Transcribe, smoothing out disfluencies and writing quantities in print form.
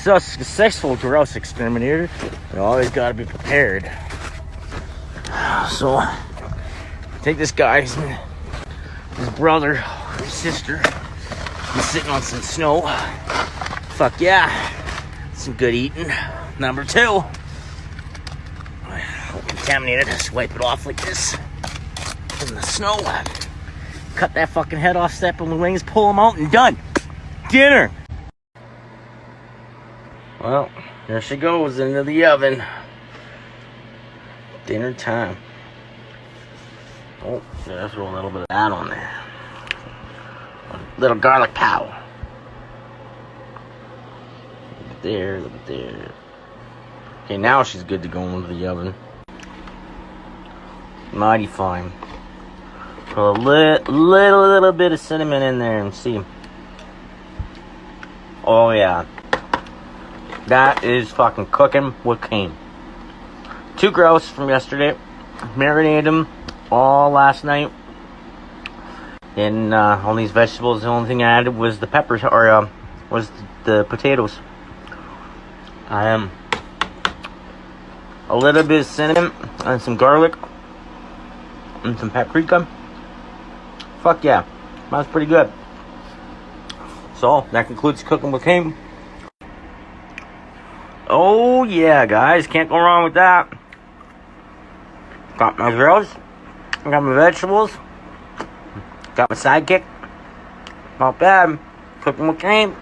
successful grouse exterminator, you always gotta be prepared. So, take this guy, his brother, his sister, he's sitting on some snow. Fuck yeah, some good eating. Number 2, contaminated, just wipe it off like this in the snow. Cut that fucking head off, step on the wings, pull them out, and done. Dinner. Well, there she goes into the oven. Dinner time. Oh, yeah, throw a little bit of that on there. A little garlic powder. Look at there, look at there. Okay, now she's good to go into the oven. Mighty fine. Put a little bit of cinnamon in there and see. Oh yeah. That is fucking cooking with Cain. 2 grouse from yesterday. Marinated them all last night. And on these vegetables, the only thing I added was the peppers, or was the potatoes. A little bit of cinnamon and some garlic and some paprika. Fuck yeah, that's pretty good. So that concludes cooking with Cain. Oh yeah, guys, can't go wrong with that. Got my grills, got my vegetables, got my sidekick. Not bad. Cooking with Cain.